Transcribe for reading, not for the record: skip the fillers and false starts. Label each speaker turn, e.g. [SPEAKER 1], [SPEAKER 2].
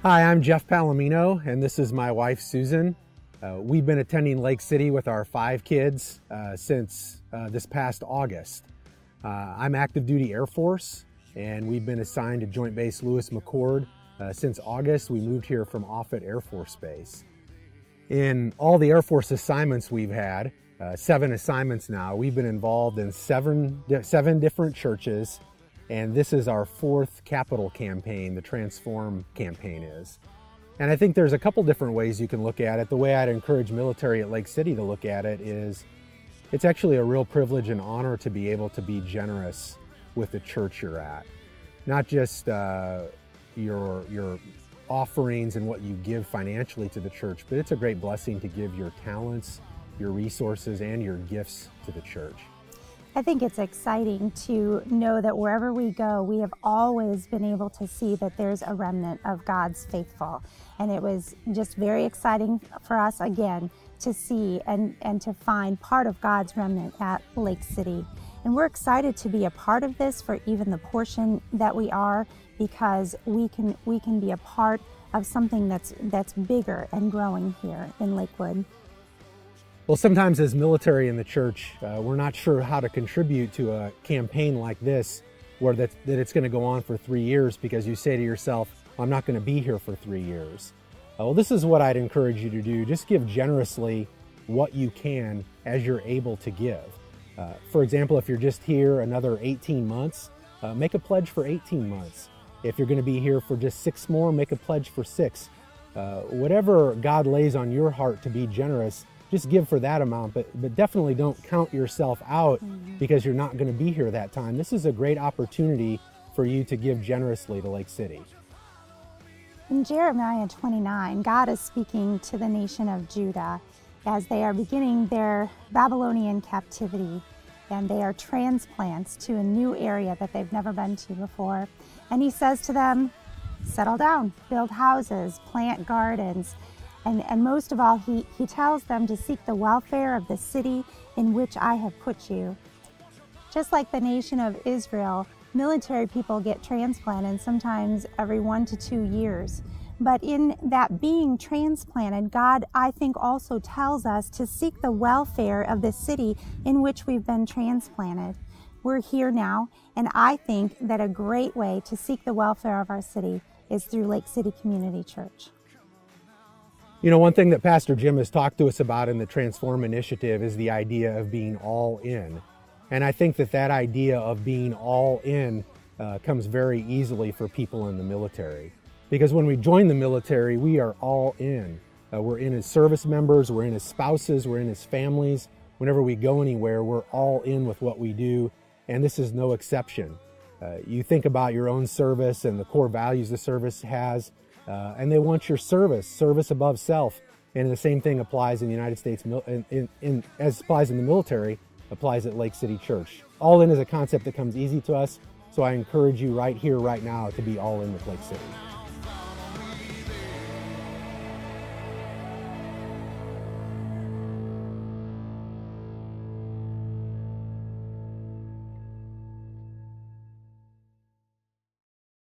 [SPEAKER 1] Hi, I'm Jeff Palomino, and this is my wife, Susan. We've been attending Lake City with our 5 kids since this past August. I'm active duty Air Force, and we've been assigned to Joint Base Lewis McChord since August. We moved here from Offutt Air Force Base. In all the Air Force assignments we've had, 7 assignments now, we've been involved in seven different churches, and this is our 4th capital campaign, the Transform campaign is. And I think there's a couple different ways you can look at it. The way I'd encourage military at Lake City to look at it is it's actually a real privilege and honor to be able to be generous with the church you're at. Not just your offerings and what you give financially to the church, but it's a great blessing to give your talents, your resources, and your gifts to the church.
[SPEAKER 2] I think it's exciting to know that wherever we go, we have always been able to see that there's a remnant of God's faithful. And it was just very exciting for us again to see and to find part of God's remnant at Lake City. And we're excited to be a part of this for even the portion that we are, because we can be a part of something that's bigger and growing here in Lakewood.
[SPEAKER 1] Well, sometimes as military in the church, we're not sure how to contribute to a campaign like this, where that it's going to go on for 3 years, because you say to yourself, I'm not going to be here for 3 years. Well, this is what I'd encourage you to do. Just give generously what you can as you're able to give. For example, if you're just here another 18 months, make a pledge for 18 months. If you're going to be here for just 6 more, make a pledge for 6. Whatever God lays on your heart to be generous, just give for that amount, but definitely don't count yourself out because you're not going to be here that time. This is a great opportunity for you to give generously to Lake City.
[SPEAKER 2] In Jeremiah 29, God is speaking to the nation of Judah as they are beginning their Babylonian captivity, and they are transplants to a new area that they've never been to before. And he says to them, settle down, build houses, plant gardens, and most of all, he tells them to seek the welfare of the city in which I have put you. Just like the nation of Israel, military people get transplanted sometimes every 1 to 2 years. But in that being transplanted, God, I think, also tells us to seek the welfare of the city in which we've been transplanted. We're here now, and I think that a great way to seek the welfare of our city is through Lake City Community Church.
[SPEAKER 1] You know, one thing that Pastor Jim has talked to us about in the Transform Initiative is the idea of being all in. And I think that idea of being all in comes very easily for people in the military. Because when we join the military, we are all in. We're in as service members, we're in as spouses, we're in as families. Whenever we go anywhere, we're all in with what we do, and this is no exception. You think about your own service and the core values the service has, and they want your service above self. And the same thing applies in the United States, as applies in the military, applies at Lake City Church. All in is a concept that comes easy to us, so I encourage you right here, right now, to be all in with Lake City.